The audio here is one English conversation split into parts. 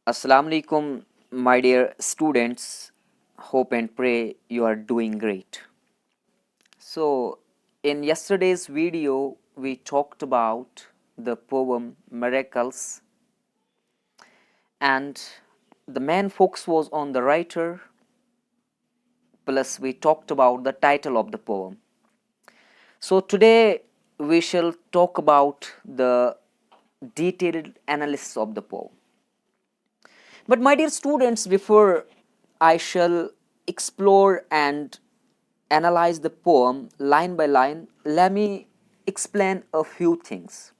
Assalamu alaikum, my dear students. Hope and pray you are doing great. So, in yesterday's video, we talked about the poem Miracles, and the main focus was on the writer, plus, we talked about the title of the poem. So, today we shall talk about the detailed analysis of the poem. But, my dear students, before I shall explore and analyze the poem line by line, let me explain a few things.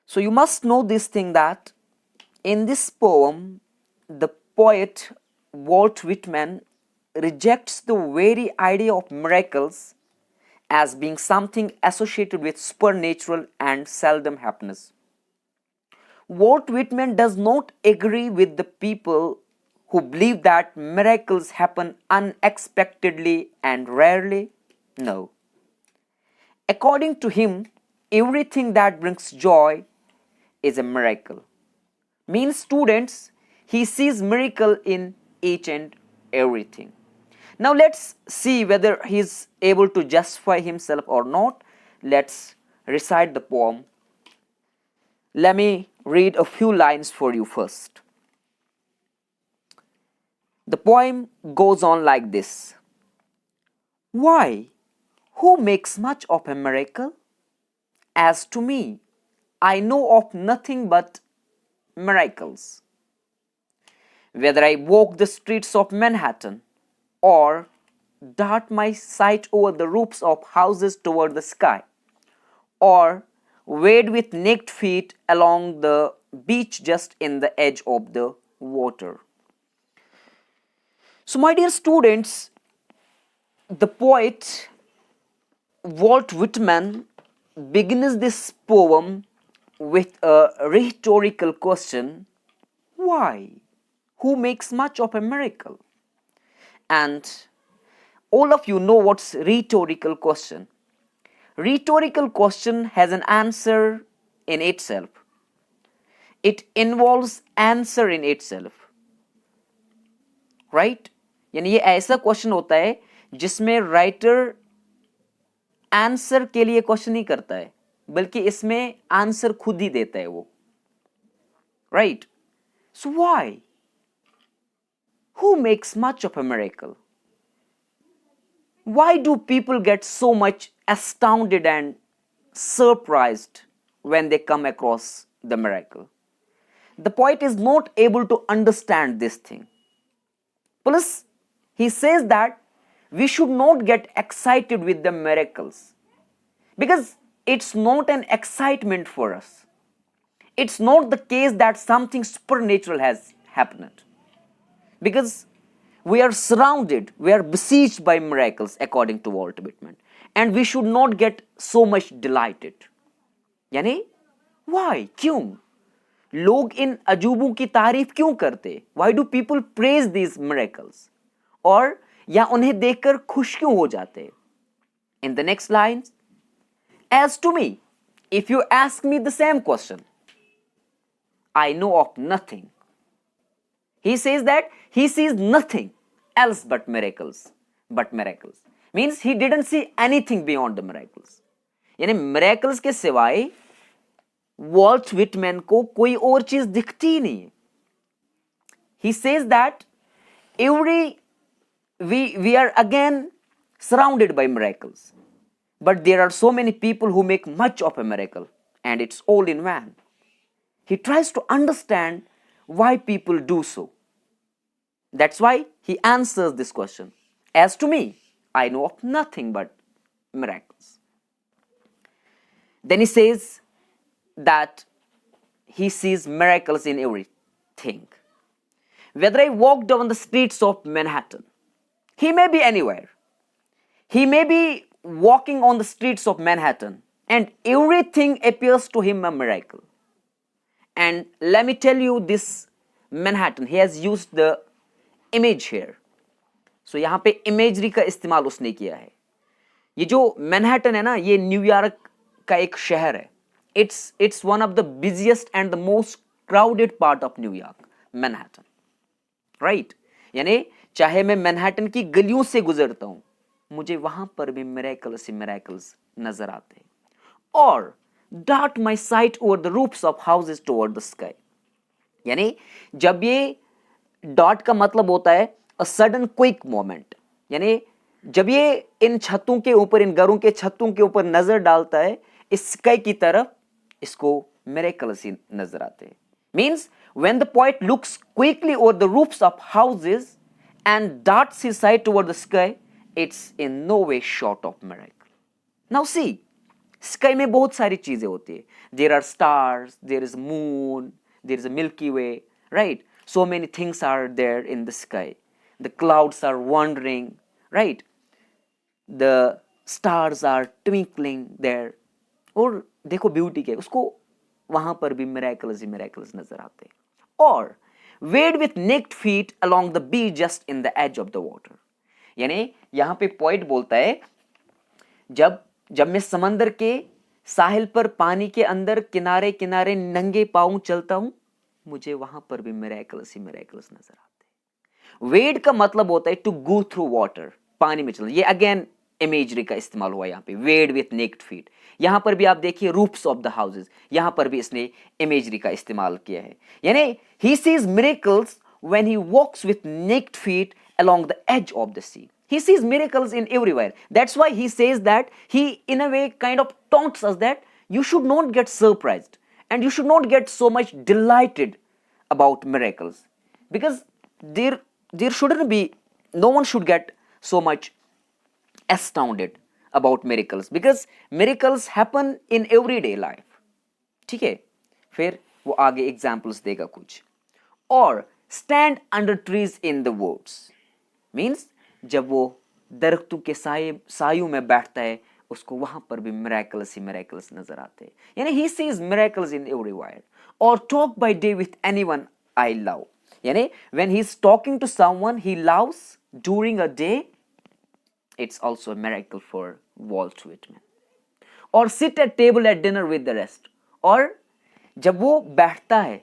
So, you must know this thing that in this poem, the poet Walt Whitman rejects the very idea of miracles as being something associated with supernatural and seldom happiness. Walt Whitman does not agree with the people who believe that miracles happen unexpectedly and rarely. No. According to him, everything that brings joy is a miracle. Means students, he sees miracle in each and everything. Now let's see whether he is able to justify himself or not. Let's recite the poem. Let me read a few lines for you first. The poem goes on like this. Why? Who makes much of a miracle? As to me, I know of nothing but miracles. Whether I walk the streets of Manhattan or dart my sight over the roofs of houses toward the sky, or wade with naked feet along the beach just in the edge of the water. So, my dear students, the poet Walt Whitman begins this poem with a rhetorical question. Why? Who makes much of a miracle? And all of you know what's rhetorical question. Rhetorical question has an answer in itself. It involves answer in itself. Right? यानी ये ऐसा question होता है जिसमें writer answer के लिए question नहीं करता है बल्कि इसमें आंसर खुद ही देता है वो. Right? So why? Who makes much of a miracle? Why do people get so much astounded and surprised when they come across the miracle? The poet is not able to understand this thing. Plus, he says that we should not get excited with the miracles because it's not an excitement for us. It's not the case that something supernatural has happened because we are surrounded, we are besieged by miracles according to Walt Whitman, and we should not get so much delighted. यानी why? क्यों? लोग इन अजूबों की तारीफ क्यों करते? Why do people praise these miracles? और या उन्हें देखकर खुश क्यों हो जाते? In the next lines, as to me, if you ask me the same question, I know of nothing. He says that he sees nothing else but miracles. But miracles. Means he didn't see anything beyond the miracles. यानी miracles के सिवाय Walt Whitman को कोई और चीज दिखती ही नहीं है. He says that we are again surrounded by miracles. But there are so many people who make much of a miracle and it's all in vain. He tries to understand why people do so. That's why he answers this question. As to me, I know of nothing but miracles. Then he says that he sees miracles in everything. Whether I walk down the streets of Manhattan, he may be anywhere. He may be walking on the streets of Manhattan and everything appears to him a miracle. And let me tell you this Manhattan, he has used the image here. So यहाँ पे imagery का इस्तेमाल उसने किया है. ये जो Manhattan है ना, ये न्यूयॉर्क का एक शहर है. It's one of the busiest and the most crowded part of New York, Manhattan. Right? यानी चाहे मैं मैनहट्टन की गलियों से गुजरता हूं, मुझे वहां पर भी मिरेकल्स ही मिरेकल्स नजर आते हैं. और dart my sight over the roofs of houses toward the sky. यानी जब ये डॉट का मतलब होता है अ सडन क्विक मोमेंट, यानी जब ये इन छतों के ऊपर, इन घरों के छतों के ऊपर नजर डालता है इस स्काई की तरफ, इसको मिरेकल्स ही नजर आते हैं. Means when the poet looks quickly over the roofs of houses and darts his sight toward the sky, it's in no way short of miracle. Now see, sky में बहुत सारी चीजें होती है. There are stars, there is moon, there is a milky way, right? So many things are there in the sky. The clouds are wandering, right? The stars are twinkling there. और देखो beauty के उसको वहां पर भी miracles ही miracles नजर आते हैं. और wade with naked feet along the beach just in the edge of the water. यानी यहां पे पॉइंट बोलता है जब जब मैं समंदर के साहिल पर पानी के अंदर किनारे किनारे नंगे पांव चलता हूं, मुझे वहां पर भी मिरेकल्स ही मिरेकल्स नजर आते हैं. वेड का मतलब होता है टू गो थ्रू वाटर, पानी में चलना. ये अगेन इमेजरी का इस्तेमाल हुआ यहाँ पे, वेड विथ नेक्ड फीट. यहां पर भी आप देखिए रूफ्स ऑफ द हाउसेस, यहां पर भी इसने इमेजरी का इस्तेमाल किया है. यानी he sees miracles when he walks with naked feet along the edge of the sea. He sees miracles in everywhere. That's why he says that he in a way kind of taunts us that you should not get surprised and you should not get so much delighted about miracles, because there shouldn't be, no one should get so much astounded about miracles, because miracles happen in everyday life. ठीक है? फिर वो आगे examples देगा कुछ. और stand under trees in the woods means जब वो दरख्तों के सायों में बैठता है, उसको वहां पर भी मिरेकल्स ही मिरेकल्स नजर आते हैं. यानी he sees miracles in everywhere. और talk by day with anyone I love, यानी when he is talking to someone he loves during a day, it's also a miracle for Walt Whitman. और sit at table at dinner with the rest, और जब वो बैठता है,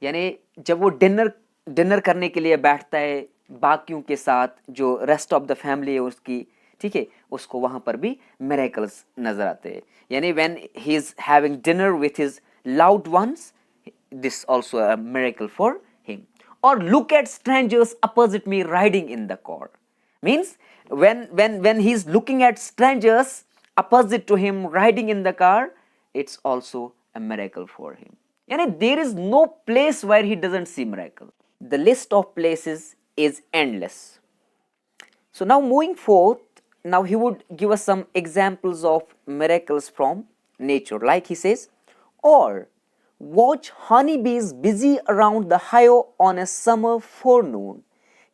यानी जब वो डिनर करने के लिए बैठता है बाकियों के साथ, जो रेस्ट ऑफ द फैमिली है उसकी, ठीक है, उसको वहां पर भी मिरेकल्स नजर आते हैं. यानी when he is having dinner with his loved ones, this also a miracle for him. और look at strangers opposite me riding in the car, means when he is looking at strangers opposite to him riding in the car, it's also a miracle for him. यानी there is no place where he doesn't see miracle. The list of places is endless. So now moving forth, now he would give us some examples of miracles from nature. Like he says, or watch honeybees busy around the hive on a summer forenoon.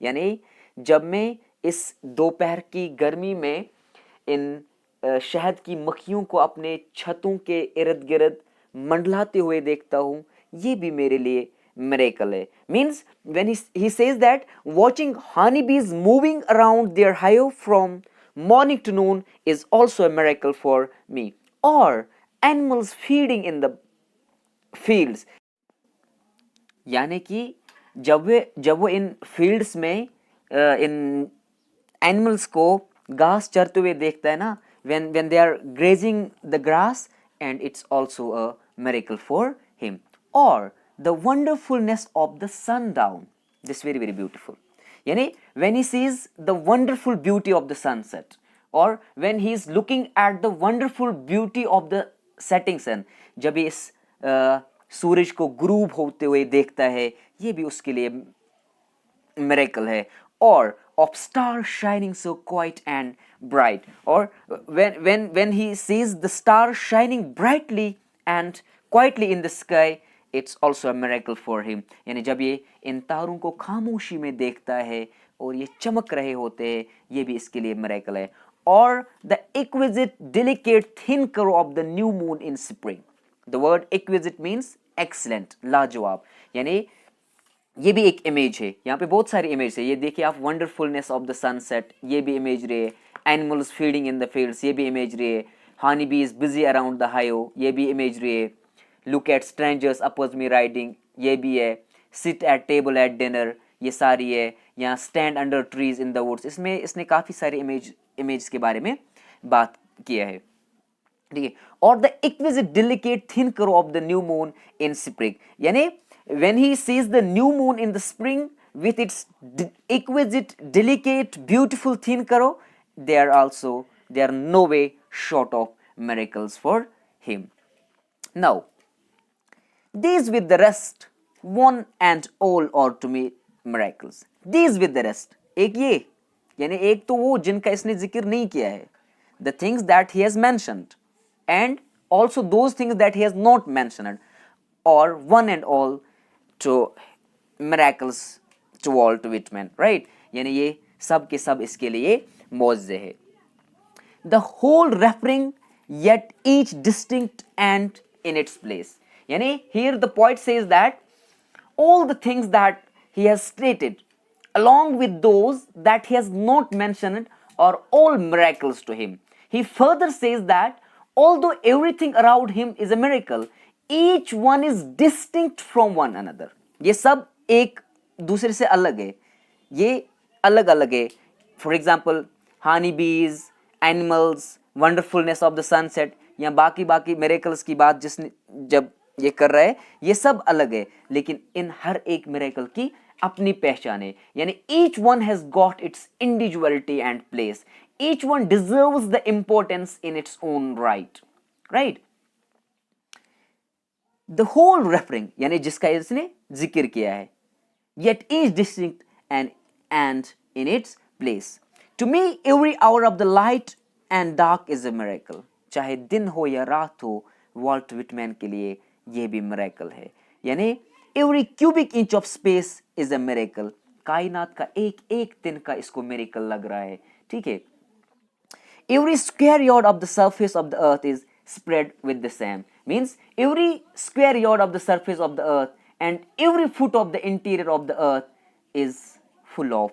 यानी जब मैं इस दोपहर की गर्मी में इन शहद की मक्खियों को अपने छतों के इर्द गिर्द मंडलाते हुए देखता हूँ, ये भी मेरे लिए miracle है. Means when he says that watching honeybees moving around their hive from morning to noon is also a miracle for me. Or animals feeding in the fields, यानी कि जब वो इन फील्ड्स में इन एनिमल्स को घास चरते हुए देखता है ना, when they are grazing the grass, and it's also a miracle for him. Or the wonderfulness of the sundown, this very very beautiful. Yani when he sees the wonderful beauty of the sunset, or when he is looking at the wonderful beauty of the setting sun, जब इस सूरज को ग्रूब होते हुए देखता है, ये भी उसके लिए miracle है. Or of stars shining so quiet and bright, or when he sees the stars shining brightly and quietly in the sky, it's also a miracle for him. यानी जब ये इन तारों को खामोशी में देखता है और ये चमक रहे होते हैं, ये भी इसके लिए miracle है. Or the exquisite delicate thin curve of the new moon in spring. The word exquisite means excellent, लाजवाब. यानी ये भी एक इमेज है. यहाँ पे बहुत सारी इमेज है. ये देखिए आप, वंडरफुलनेस ऑफ द सनसेट, ये भी इमेज रही है. Animals feeding in the fields, ये भी इमेज रही है. हनी बीज बिजी अराउंड द हाइव, ये भी इमेज रही है. Look at strangers oppose me riding, ये भी है, sit at table at dinner, ये सारी है, या stand under trees in the woods, इसमें इसने काफ़ी सारे इमेज के बारे में बात किया है, ठीक है। और the exquisite delicate thin curve of the new moon in spring, यानी when he sees the new moon in the spring with its exquisite, delicate, beautiful thin karo, they are no way short of miracles for him. Now, these with the rest, one and all are to me miracles. These with the rest, एक ये यानी एक तो वो जिनका इसने जिक्र नहीं किया है, the things that he has mentioned, and also those things that he has not mentioned, or one and all to miracles to Walt Whitman, right? यानी ये सब के सब इसके लिए मौजे है. The whole referring yet each distinct and in its place. यानी here the poet says that all the things that he has stated along with those that he has not mentioned are all miracles to him. He further says that although everything around him is a miracle, each one is distinct from one another. ये सब एक दूसरे से अलग है, ये अलग अलग है. फॉर एग्जाम्पल हानी बीज, एनिमल्स, वंडरफुलनेस ऑफ द सनसेट, या बाकी मिरेकल्स की बात जिसने जब ये कर रहा है, ये सब अलग है, लेकिन इन हर एक मिरेकल की अपनी पहचान है. यानी each one has got its individuality and place, each one deserves the importance in its own right, right. The whole referring यानी जिसका इसने जिक्र किया है, yet each distinct and in its place. To me, every hour of the light and dark is a miracle. चाहे दिन हो या रात हो, वॉल्ट विटमैन के लिए ये भी miracle है. यानी every cubic inch of space is a miracle. कायनात का एक एक दिन का इसको miracle लग रहा है, ठीक है. Every square yard of the surface of the earth is spread with the same. Means every square yard of the surface of the earth and every foot of the interior of the earth is full of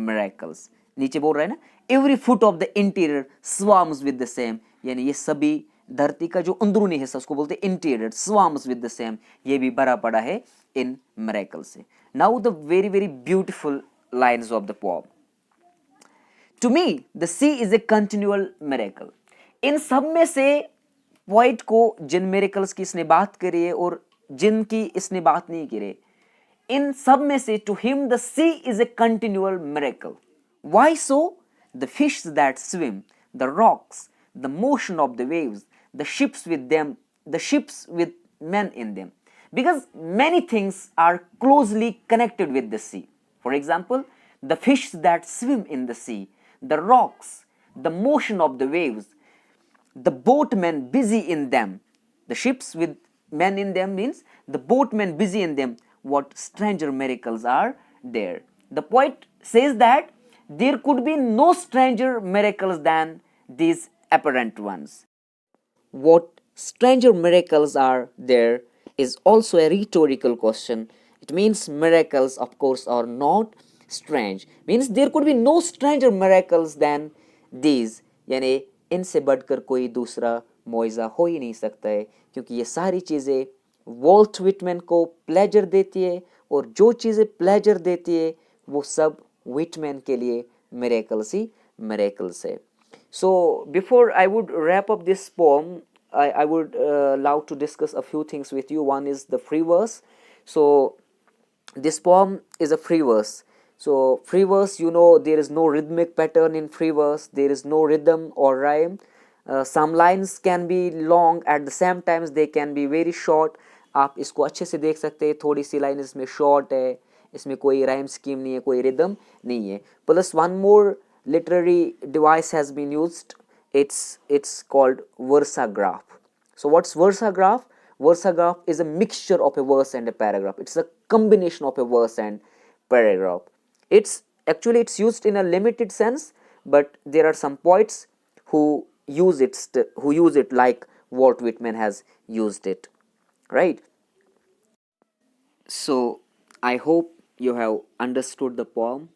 miracles. नीचे बोल रहा है ना, every foot of the interior swarms with the same, यानी ये सभी धरती का जो अंदरूनी हिस्सा उसको बोलते हैं interior, swarms with the same, ये भी भरा पड़ा है इन miracles से. Now the very very beautiful lines of the poem. To me, the sea is a continual miracle. इन सब में से पोइट को जिन मिरेकल्स की इसने बात करी है और जिनकी इसने बात नहीं की, इन सब में से to him the sea is a continual miracle. Why so? The fish that swim, the rocks, the motion of the waves, the ships with them, the ships with men in them, because many things are closely connected with the sea. For example, the fish that swim in the sea, the rocks, the motion of the waves, the boatmen busy in them, the ships with men in them means the boatmen busy in them. What stranger miracles are there? The poet says that there could be no stranger miracles than these apparent ones. What stranger miracles are there is also a rhetorical question. It means miracles, of course, are not strange. Means there could be no stranger miracles than these. यानी इनसे बढ़कर कोई दूसरा मुआवजा हो ही नहीं सकता है, क्योंकि ये सारी चीज़ें वॉल्ट विटमैन को प्लेजर देती है, और जो चीज़ें प्लेजर देती है वो सब विटमैन के लिए मिरेकल्स ही मिरेकल्स है. So before I would wrap up this poem, I would love to discuss a few things with you. One is the free verse. So this poem is a free verse. So free verse, you know, there is no rhythmic pattern in free verse. There is no rhythm or rhyme. Some lines can be long, at the same times they can be very short. आप इसको अच्छे से देख सकते हैं, थोड़ी सी line इसमें short है, इसमें कोई राइम स्कीम नहीं है, कोई रिदम नहीं है. Plus one more literary device has been used. It's called versagraph. So what's versagraph? Versagraph is a mixture of a verse and a paragraph. It's a combination of a verse and paragraph. It's used in a limited sense, but there are some poets who use it like Walt Whitman has used it, right? So I hope you have understood the poem.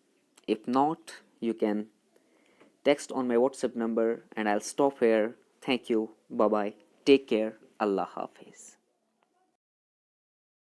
If not, you can text on my WhatsApp number, and I'll stop here. Thank you. Bye bye. Take care. Allah Hafiz.